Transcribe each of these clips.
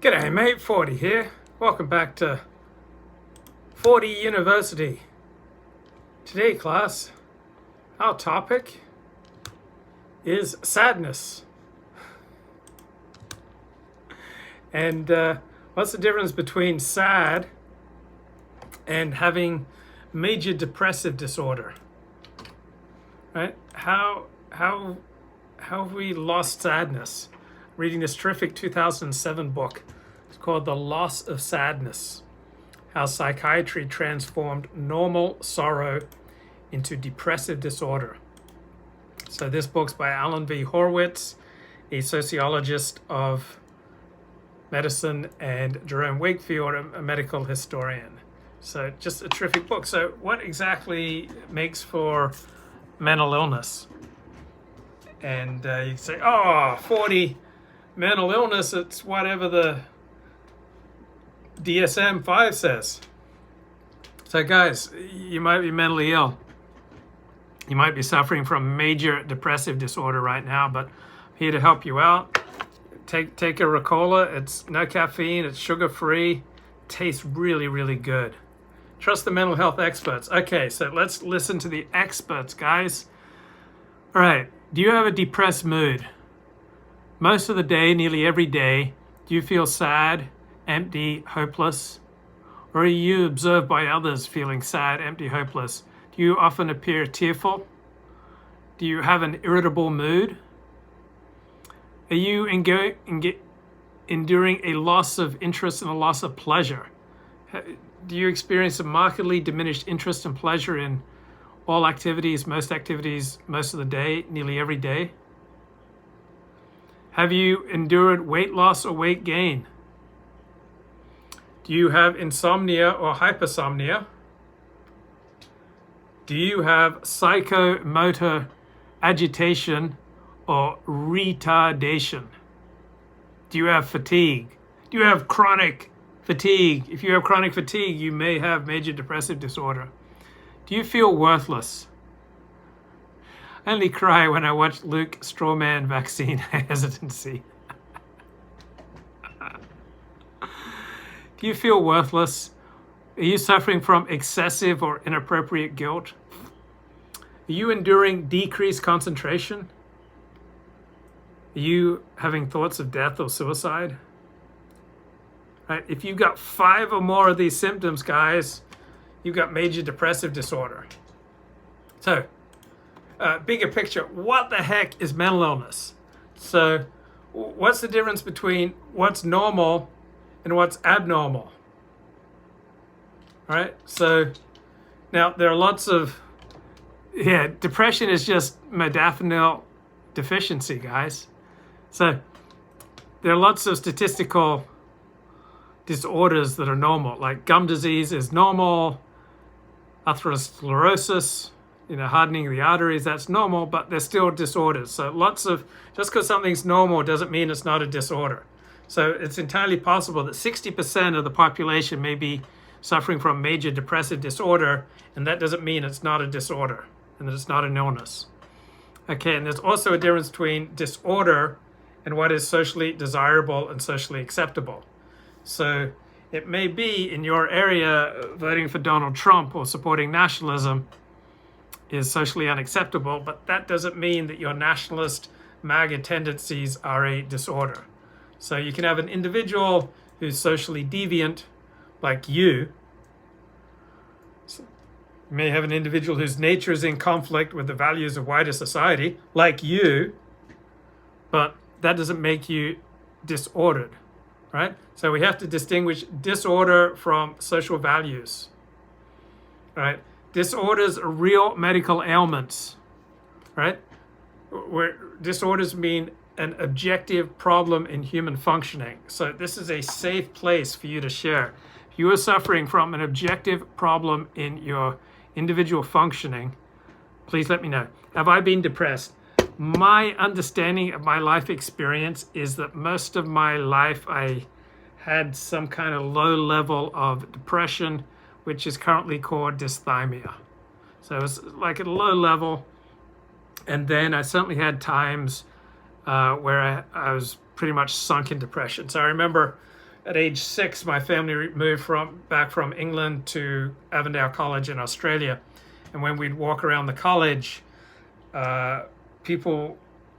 G'day mate, 40 here. Welcome back to 40 University. Today class, our topic is sadness. And what's the difference between sad and having major depressive disorder? Right? How have we lost sadness? Reading this terrific 2007 book. It's called The Loss of Sadness: How Psychiatry Transformed Normal Sorrow into Depressive Disorder. So this book's by Allan V. Horwitz, a sociologist of medicine, and Jerome Wakefield, a medical historian. So just a terrific book. So what exactly makes for mental illness? And you say, 40 mental illness, it's whatever the DSM-III says. So guys, you might be mentally ill. You might be suffering from major depressive disorder right now, but I'm here to help you out. Take a Ricola. It's no caffeine. It's sugar-free. Tastes really, really good. Trust the mental health experts. Okay, so let's listen to the experts, guys. All right. Do you have a depressed mood? Most of the day, nearly every day, do you feel sad, empty, hopeless? Or are you observed by others feeling sad, empty, hopeless? Do you often appear tearful? Do you have an irritable mood? Are you enduring a loss of interest and a loss of pleasure? Do you experience a markedly diminished interest and pleasure in all activities, most of the day, nearly every day? Have you endured weight loss or weight gain? Do you have insomnia or hypersomnia? Do you have psychomotor agitation or retardation? Do you have fatigue? Do you have chronic fatigue? If you have chronic fatigue, you may have major depressive disorder. Do you feel worthless? I only cry when I watch Luke Strawman vaccine hesitancy. Do you feel worthless? Are you suffering from excessive or inappropriate guilt? Are you enduring decreased concentration? Are you having thoughts of death or suicide? Right? If you've got 5 or more of these symptoms, guys, you've got major depressive disorder. So, bigger picture, what the heck is mental illness? So what's the difference between what's normal and what's abnormal? All right, so now there are lots of, depression is just modafinil deficiency, guys. So there are lots of statistical disorders that are normal, like gum disease is normal, atherosclerosis, hardening of the arteries, that's normal, but they're still disorders. So just because something's normal doesn't mean it's not a disorder. So it's entirely possible that 60% of the population may be suffering from major depressive disorder, and that doesn't mean it's not a disorder and that it's not an illness. Okay, and there's also a difference between disorder and what is socially desirable and socially acceptable. So it may be in your area voting for Donald Trump or supporting nationalism is socially unacceptable, but that doesn't mean that your nationalist MAGA tendencies are a disorder. So you can have an individual who's socially deviant, like you. So you may have an individual whose nature is in conflict with the values of wider society, like you, but that doesn't make you disordered, right? So we have to distinguish disorder from social values, right? Disorders are real medical ailments, right? Where disorders mean an objective problem in human functioning. So this is a safe place for you to share. If you are suffering from an objective problem in your individual functioning, please let me know. Have I been depressed? My understanding of my life experience is that most of my life I had some kind of low level of depression, which is currently called dysthymia. So it's like at a low level. And then I certainly had times where I was pretty much sunk in depression. So I remember at age 6, my family moved back from England to Avondale College in Australia. And when we'd walk around the college, people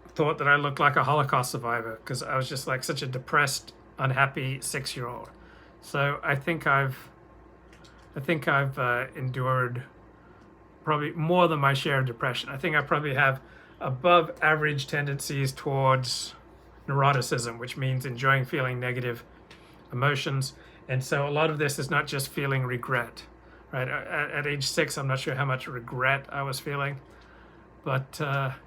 thought that I looked like a Holocaust survivor because I was just like such a depressed, unhappy 6-year-old. So I think I've endured probably more than my share of depression. I think I probably have above average tendencies towards neuroticism, which means enjoying feeling negative emotions. And so a lot of this is not just feeling regret, right? At age 6, I'm not sure how much regret I was feeling. But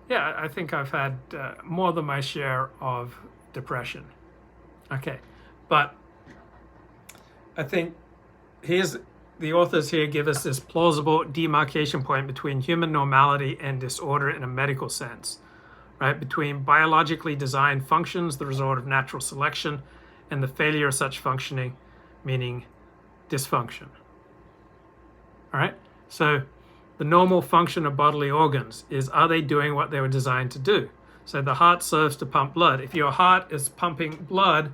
yeah, I think I've had more than my share of depression. Okay, but I think the authors here give us this plausible demarcation point between human normality and disorder in a medical sense, right? Between biologically designed functions, the result of natural selection, and the failure of such functioning, meaning dysfunction. All right, so the normal function of bodily organs is, are they doing what they were designed to do? So the heart serves to pump blood. If your heart is pumping blood,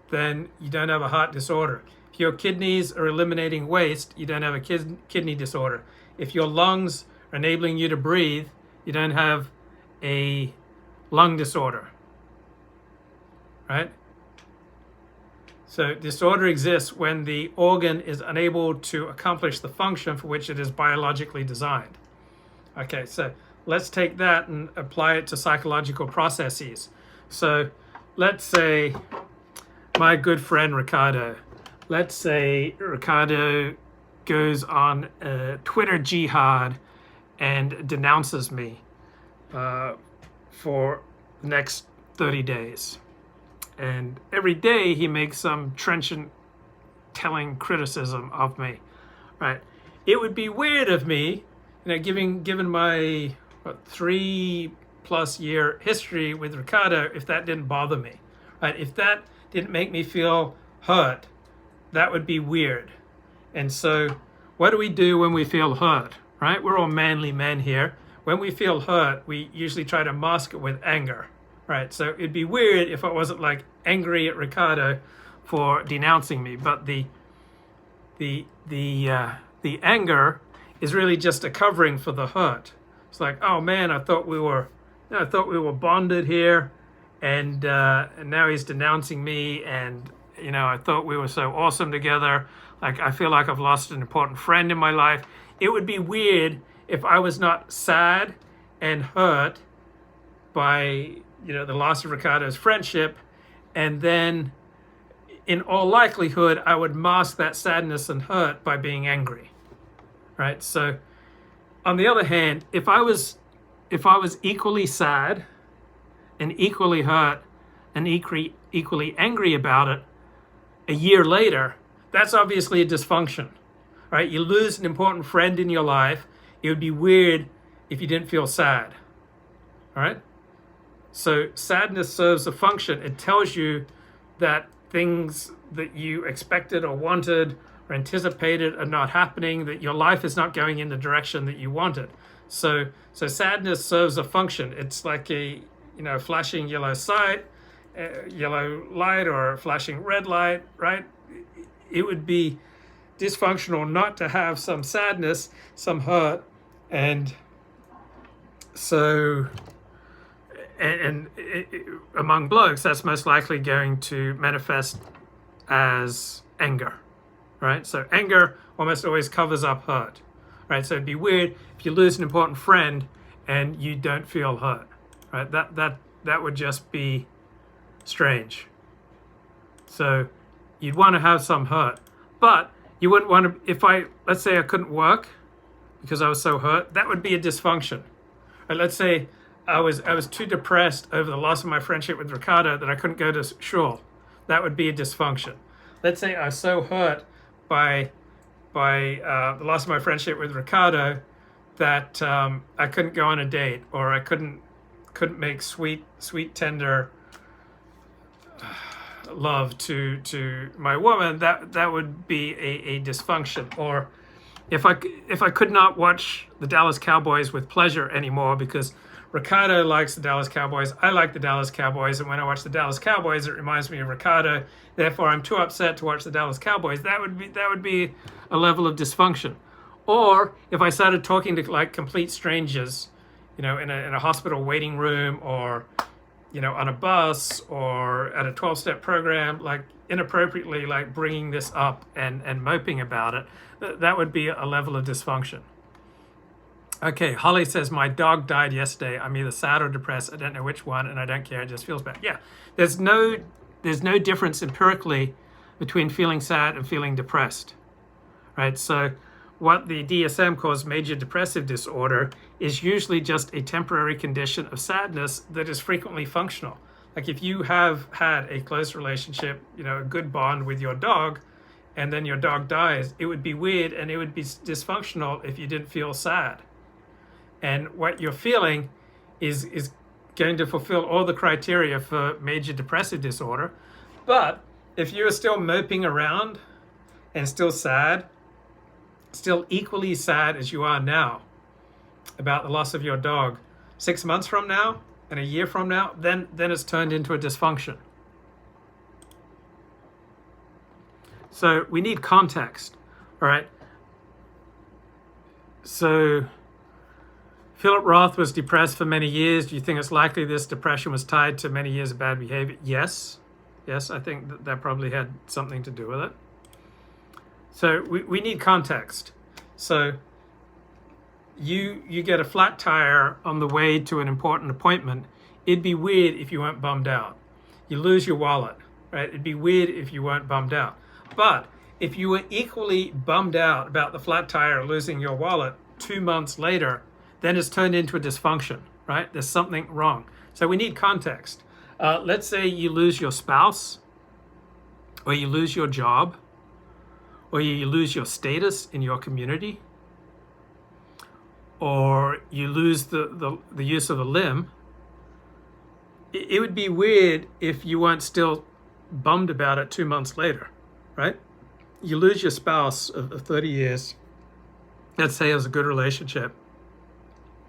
then you don't have a heart disorder. If your kidneys are eliminating waste, you don't have a kidney disorder. If your lungs are enabling you to breathe, you don't have a lung disorder, right? So disorder exists when the organ is unable to accomplish the function for which it is biologically designed. Okay, so let's take that and apply it to psychological processes. So let's say my good friend Ricardo, let's say Ricardo goes on a Twitter jihad and denounces me for the next 30 days. And every day he makes some trenchant telling criticism of me, right? It would be weird of me, given my 3+ year history with Ricardo, if that didn't bother me, right? If that didn't make me feel hurt, that would be weird. And so what do we do when we feel hurt, right? We're all manly men here. When we feel hurt, we usually try to mask it with anger, right? So it'd be weird if I wasn't like angry at Ricardo for denouncing me, but the anger is really just a covering for the hurt. It's like, oh man, I thought we were bonded here, and now he's denouncing me, and I thought we were so awesome together. Like, I feel like I've lost an important friend in my life. It would be weird if I was not sad and hurt by the loss of Ricardo's friendship, and then in all likelihood I would mask that sadness and hurt by being angry, right? So on the other hand, if I was equally sad and equally hurt and equally angry about it a year later, that's obviously a dysfunction, right? You lose an important friend in your life. It would be weird if you didn't feel sad, all right? So sadness serves a function. It tells you that things that you expected or wanted or anticipated are not happening, that your life is not going in the direction that you wanted. So sadness serves a function. It's like a flashing yellow light or a flashing red light, right? It would be dysfunctional not to have some sadness, some hurt, and so among blokes, that's most likely going to manifest as anger, right? So anger almost always covers up hurt, right? So it'd be weird if you lose an important friend and you don't feel hurt, right? That would just be strange. So you'd want to have some hurt, but you wouldn't want to, let's say I couldn't work because I was so hurt, that would be a dysfunction. Right? Let's say I was too depressed over the loss of my friendship with Ricardo that I couldn't go to shul. That would be a dysfunction. Let's say I was so hurt by the loss of my friendship with Ricardo that I couldn't go on a date, or I couldn't make sweet tender love to my woman. That would be a dysfunction. Or if I could not watch the Dallas Cowboys with pleasure anymore because Ricardo likes the Dallas Cowboys, I like the Dallas Cowboys, and when I watch the Dallas Cowboys, it reminds me of Ricardo. Therefore, I'm too upset to watch the Dallas Cowboys. That would be a level of dysfunction. Or if I started talking to like complete strangers, in a hospital waiting room, or on a bus, or at a 12-step program, like inappropriately, like bringing this up and moping about it, that would be a level of dysfunction. Okay, Holly says, my dog died yesterday. I'm either sad or depressed. I don't know which one, and I don't care. It just feels bad. Yeah, there's no difference empirically between feeling sad and feeling depressed, right? So what the DSM calls major depressive disorder is usually just a temporary condition of sadness that is frequently functional. Like if you have had a close relationship, a good bond with your dog, and then your dog dies, it would be weird and it would be dysfunctional if you didn't feel sad. And what you're feeling is going to fulfill all the criteria for major depressive disorder. But if you're still moping around and still sad, still equally sad as you are now about the loss of your dog, 6 months from now and a year from now, then it's turned into a dysfunction. So we need context, all right? So Philip Roth was depressed for many years. Do you think it's likely this depression was tied to many years of bad behavior? Yes, I think that probably had something to do with it. So we need context. So you get a flat tire on the way to an important appointment. It'd be weird if you weren't bummed out. You lose your wallet, right? It'd be weird if you weren't bummed out. But if you were equally bummed out about the flat tire losing your wallet 2 months later, then it's turned into a dysfunction, right? There's something wrong. So we need context. Let's say you lose your spouse, or you lose your job, or you lose your status in your community, or you lose the use of a limb. It would be weird if you weren't still bummed about it 2 months later, right? You lose your spouse of 30 years, let's say it was a good relationship.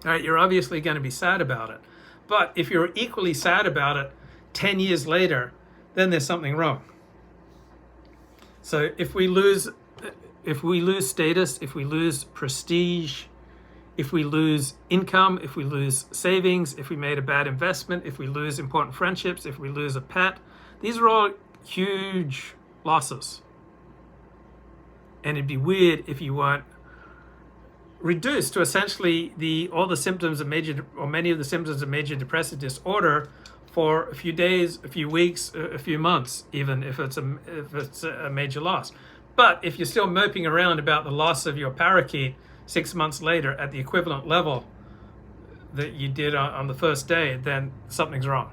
All right, you're obviously going to be sad about it. But if you're equally sad about it 10 years later, then there's something wrong. So if we lose status, if we lose prestige, if we lose income, if we lose savings, if we made a bad investment, if we lose important friendships, if we lose a pet, these are all huge losses. And it'd be weird if you weren't reduced to essentially all the symptoms of many of the symptoms of major depressive disorder for a few days, a few weeks, a few months, even if it's a major loss. But if you're still moping around about the loss of your parakeet 6 months later at the equivalent level that you did on the first day, then something's wrong.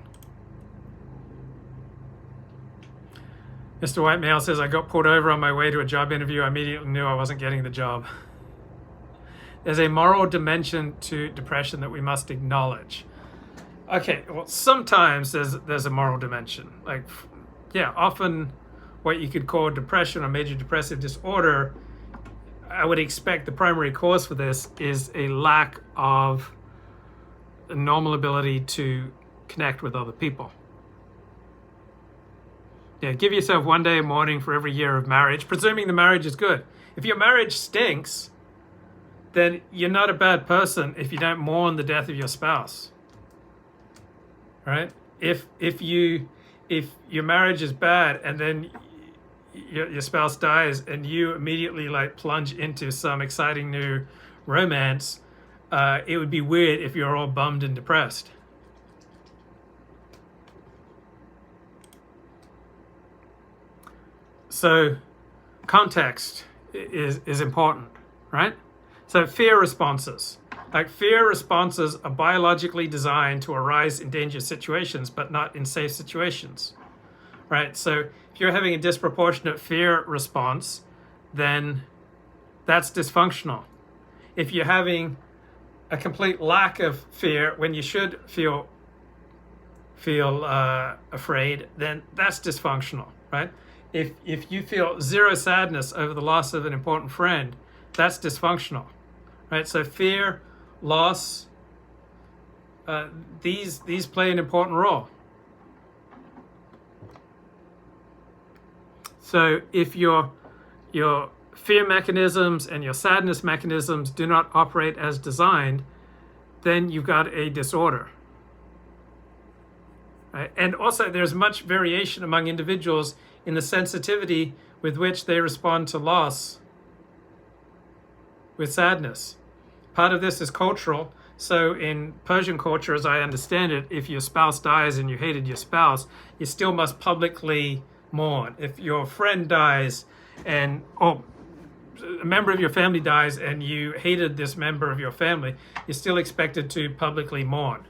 Mr. White Male says, I got pulled over on my way to a job interview. I immediately knew I wasn't getting the job. There's a moral dimension to depression that we must acknowledge. Okay, well, sometimes there's a moral dimension. Like, yeah, often what you could call depression or major depressive disorder, I would expect the primary cause for this is a lack of a normal ability to connect with other people. Yeah, give yourself 1 day of mourning for every year of marriage, presuming the marriage is good. If your marriage stinks, then you're not a bad person if you don't mourn the death of your spouse. Right? If your marriage is bad and then your spouse dies and you immediately like plunge into some exciting new romance, it would be weird if you're all bummed and depressed. So context is important, right? So fear responses. Like fear responses are biologically designed to arise in dangerous situations, but not in safe situations, right? So if you're having a disproportionate fear response, then that's dysfunctional. If you're having a complete lack of fear when you should feel afraid, then that's dysfunctional, right? If you feel zero sadness over the loss of an important friend, that's dysfunctional, right? So fear, loss, these play an important role. So if your fear mechanisms and your sadness mechanisms do not operate as designed, then you've got a disorder. Right? And also there's much variation among individuals in the sensitivity with which they respond to loss with sadness. Part of this is cultural. So in Persian culture, as I understand it, if your spouse dies and you hated your spouse, you still must publicly mourn. If your friend dies and a member of your family dies and you hated this member of your family, you're still expected to publicly mourn,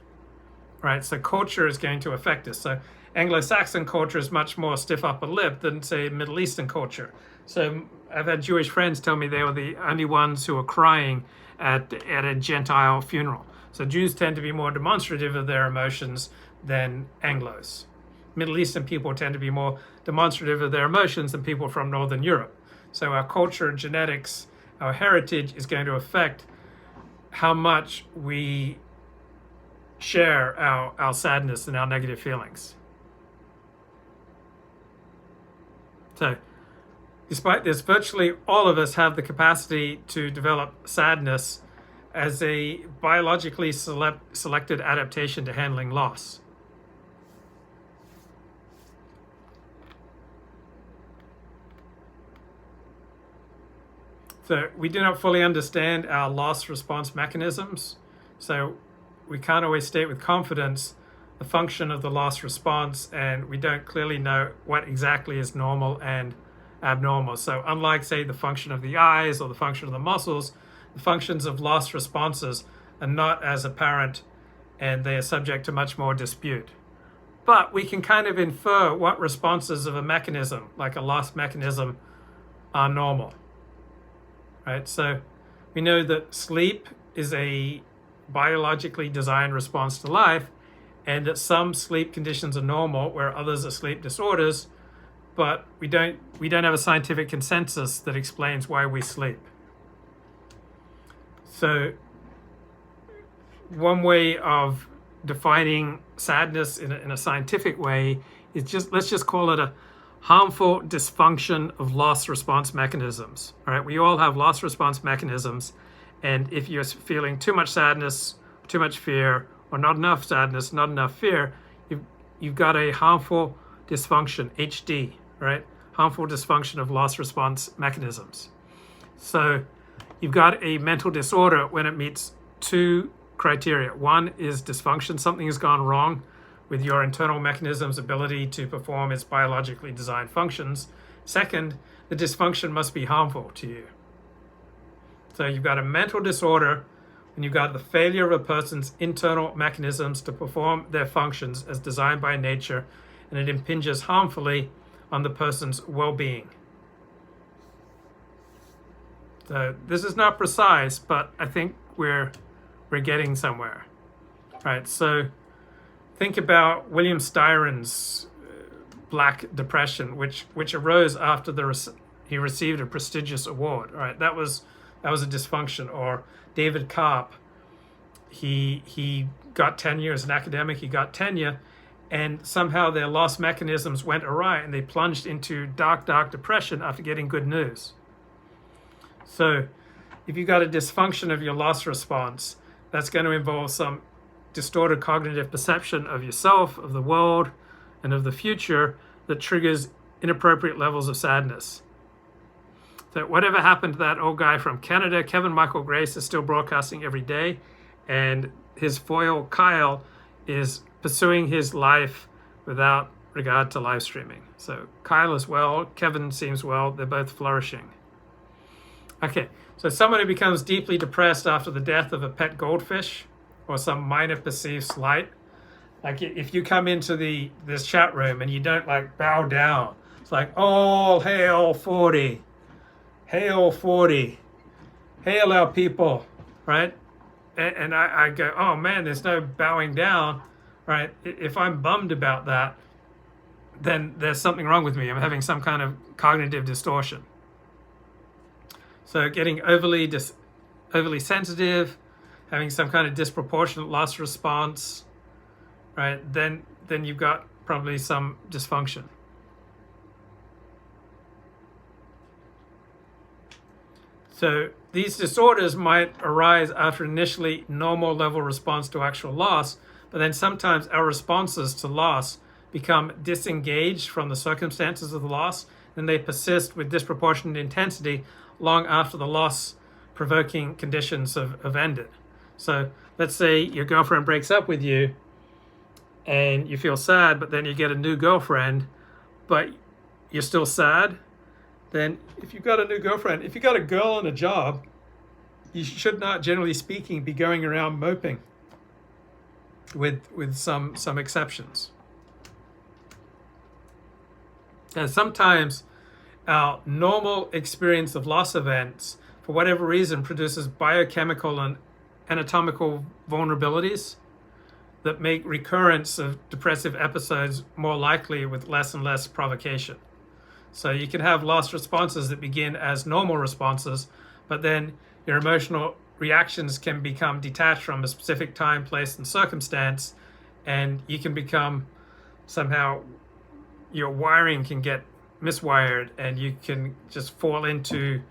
right? So culture is going to affect us. So Anglo-Saxon culture is much more stiff upper lip than, say, Middle Eastern culture. So I've had Jewish friends tell me they were the only ones who were crying at a Gentile funeral. So Jews tend to be more demonstrative of their emotions than Anglos. Middle Eastern people tend to be more demonstrative of their emotions than people from Northern Europe. So our culture, genetics, our heritage is going to affect how much we share our sadness and our negative feelings. So despite this, virtually all of us have the capacity to develop sadness as a biologically selected adaptation to handling loss. So we do not fully understand our loss response mechanisms. So we can't always state with confidence the function of the loss response, and we don't clearly know what exactly is normal and abnormal. So unlike, say, the function of the eyes or the function of the muscles, the functions of loss responses are not as apparent and they are subject to much more dispute. But we can kind of infer what responses of a mechanism, like a loss mechanism, are normal. Right? So we know that sleep is a biologically designed response to life, and that some sleep conditions are normal where others are sleep disorders, but we don't have a scientific consensus that explains why we sleep. So one way of defining sadness in a scientific way is let's just call it a harmful dysfunction of loss response mechanisms. All right, we all have loss response mechanisms, and if you're feeling too much sadness, too much fear, or not enough sadness, not enough fear, you've got a harmful dysfunction, HD, right? Harmful dysfunction of loss response mechanisms. So you've got a mental disorder when it meets two criteria. One is dysfunction, something has gone wrong with your internal mechanism's ability to perform its biologically designed functions. Second, the dysfunction must be harmful to you. So you've got a mental disorder when you've got the failure of a person's internal mechanisms to perform their functions as designed by nature, and it impinges harmfully on the person's well-being. So this is not precise, but I think we're getting somewhere. Right, so think about William Styron's Black Depression, which arose after he received a prestigious award. Right, that was a dysfunction. Or David Karp, he got tenure as an academic. He got tenure, and somehow their loss mechanisms went awry, and they plunged into dark depression after getting good news. So, if you got a dysfunction of your loss response, that's going to involve some distorted cognitive perception of yourself, of the world, and of the future that triggers inappropriate levels of sadness. So whatever happened to that old guy from Canada, Kevin Michael Grace, is still broadcasting every day, and his foil, Kyle, is pursuing his life without regard to live streaming. So Kyle is well, Kevin seems well, they're both flourishing. Okay, so someone who becomes deeply depressed after the death of a pet goldfish or some minor perceived slight, like if you come into this chat room and you don't like bow down, it's like, all hail 40. Hail 40, hail our people, right? And I go, oh man, there's no bowing down, right? If I'm bummed about that, then there's something wrong with me. I'm having some kind of cognitive distortion. So getting overly sensitive, having some kind of disproportionate loss response, right? Then you've got probably some dysfunction. So these disorders might arise after initially normal level response to actual loss, but then sometimes our responses to loss become disengaged from the circumstances of the loss, and they persist with disproportionate intensity long after the loss-provoking conditions have ended. So let's say your girlfriend breaks up with you and you feel sad, but then you get a new girlfriend, but you're still sad. Then if you've got a new girlfriend, if you've got a girl and a job, you should not, generally speaking, be going around moping, with some exceptions. And sometimes our normal experience of loss events, for whatever reason, produces biochemical and anatomical vulnerabilities that make recurrence of depressive episodes more likely with less and less provocation. So you can have loss responses that begin as normal responses, but then your emotional reactions can become detached from a specific time, place, and circumstance, and you can become somehow, your wiring can get miswired, and you can just fall into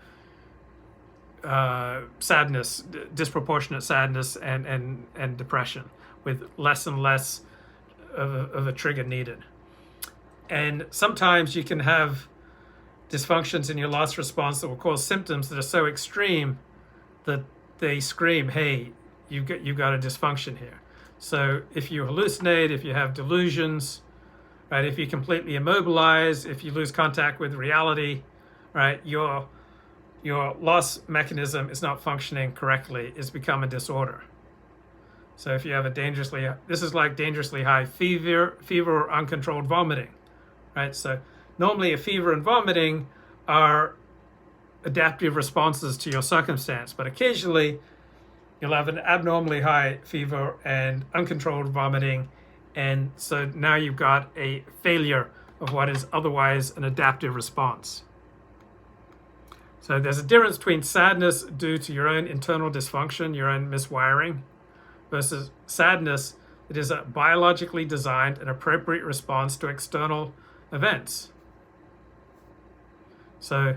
sadness, disproportionate sadness, and depression, with less and less of a trigger needed. And sometimes you can have dysfunctions in your loss response that will cause symptoms that are so extreme that they scream, hey, you've got a dysfunction here. So if you hallucinate, if you have delusions, right, if you completely immobilize, if you lose contact with reality, right, your loss mechanism is not functioning correctly. It's become a disorder. So if you have this is like dangerously high fever or uncontrolled vomiting, right? So normally a fever and vomiting are adaptive responses to your circumstance, but occasionally you'll have an abnormally high fever and uncontrolled vomiting, and so now you've got a failure of what is otherwise an adaptive response. So there's a difference between sadness due to your own internal dysfunction, your own miswiring, versus sadness that is a biologically designed and appropriate response to external events. So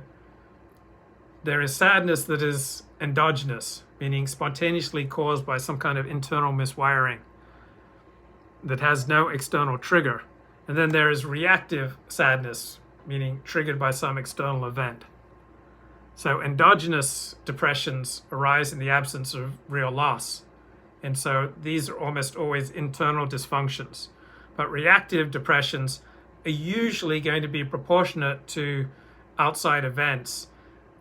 there is sadness that is endogenous, meaning spontaneously caused by some kind of internal miswiring that has no external trigger. And then there is reactive sadness, meaning triggered by some external event. So endogenous depressions arise in the absence of real loss. And so these are almost always internal dysfunctions. But reactive depressions are usually going to be proportionate to outside events.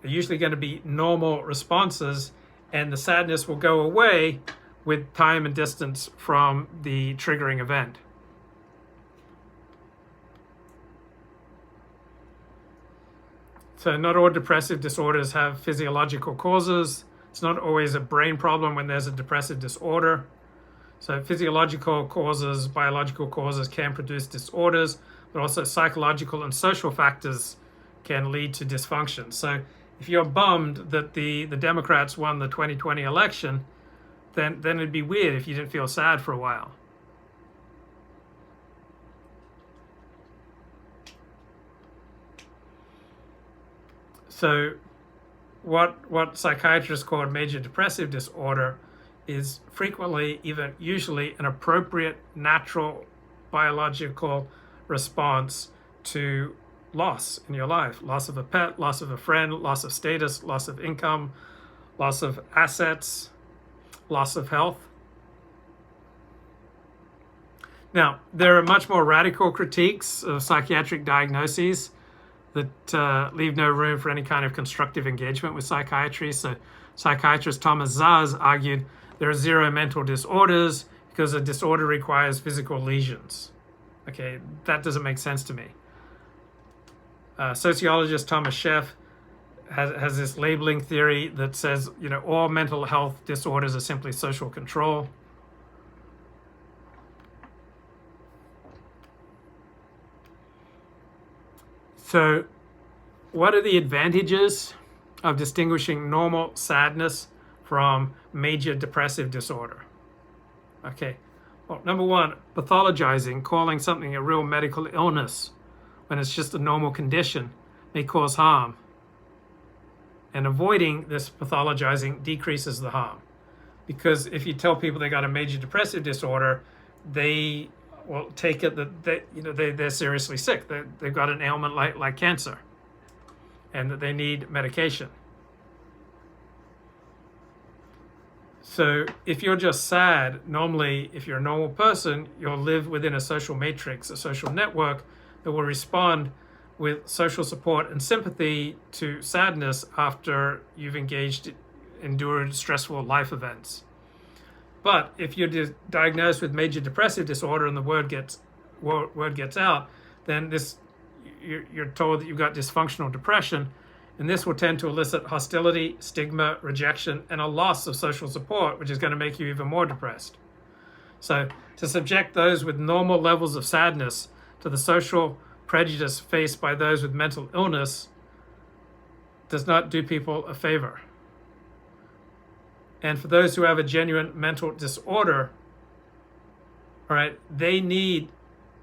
They're usually going to be normal responses, and the sadness will go away with time and distance from the triggering event. So not all depressive disorders have physiological causes. It's not always a brain problem when there's a depressive disorder. So physiological causes, biological causes can produce disorders, but also psychological and social factors can lead to dysfunction. So if you're bummed that the Democrats won the 2020 election, then it'd be weird if you didn't feel sad for a while. So what psychiatrists call major depressive disorder is frequently, even usually, an appropriate, natural, biological response to loss in your life. Loss of a pet, loss of a friend, loss of status, loss of income, loss of assets, loss of health. Now, there are much more radical critiques of psychiatric diagnoses that leave no room for any kind of constructive engagement with psychiatry. So psychiatrist Thomas Szasz argued there are zero mental disorders because a disorder requires physical lesions. Okay, that doesn't make sense to me. Sociologist Thomas Scheff has this labeling theory that says, all mental health disorders are simply social control. So what are the advantages of distinguishing normal sadness from major depressive disorder. Okay, well, number one, pathologizing, calling something a real medical illness when it's just a normal condition, may cause harm. And avoiding this pathologizing decreases the harm. Because if you tell people they got a major depressive disorder, they will take it that they're seriously sick. They've got an ailment like cancer, and that they need medication. So if you're just sad, normally, if you're a normal person, you'll live within a social matrix, a social network that will respond with social support and sympathy to sadness after you've endured stressful life events. But if you're diagnosed with major depressive disorder and the word gets out, then you're told that you've got dysfunctional depression, and this will tend to elicit hostility, stigma, rejection, and a loss of social support, which is going to make you even more depressed. So to subject those with normal levels of sadness to the social prejudice faced by those with mental illness does not do people a favor. And for those who have a genuine mental disorder, all right, they need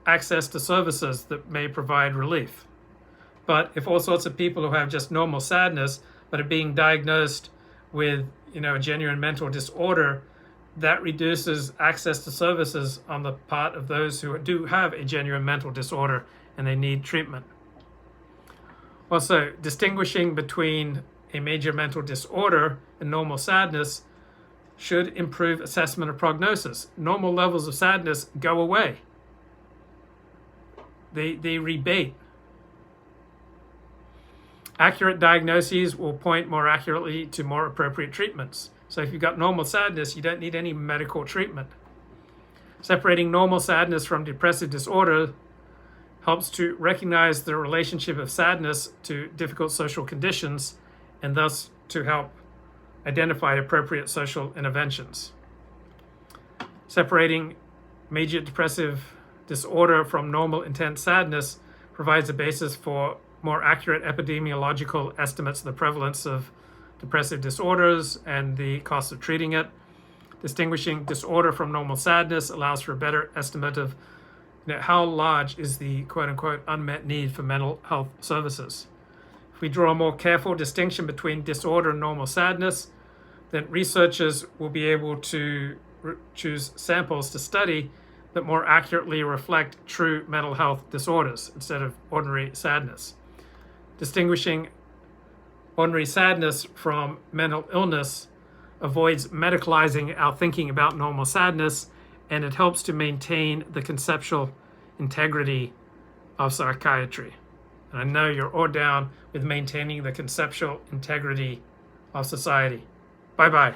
access to services that may provide relief. But if all sorts of people who have just normal sadness but are being diagnosed with, a genuine mental disorder, that reduces access to services on the part of those who do have a genuine mental disorder and they need treatment. Also, distinguishing between a major mental disorder and normal sadness should improve assessment of prognosis. Normal levels of sadness go away. They rebate. Accurate diagnoses will point more accurately to more appropriate treatments. So if you've got normal sadness, you don't need any medical treatment. Separating normal sadness from depressive disorder helps to recognize the relationship of sadness to difficult social conditions and thus to help identify appropriate social interventions. Separating major depressive disorder from normal intense sadness provides a basis for more accurate epidemiological estimates of the prevalence of depressive disorders and the cost of treating it. Distinguishing disorder from normal sadness allows for a better estimate of how large is the quote-unquote unmet need for mental health services. If we draw a more careful distinction between disorder and normal sadness, then researchers will be able to choose samples to study that more accurately reflect true mental health disorders instead of ordinary sadness. Distinguishing ordinary sadness from mental illness avoids medicalizing our thinking about normal sadness, and it helps to maintain the conceptual integrity of psychiatry. And I know you're all down with maintaining the conceptual integrity of society. Bye-bye.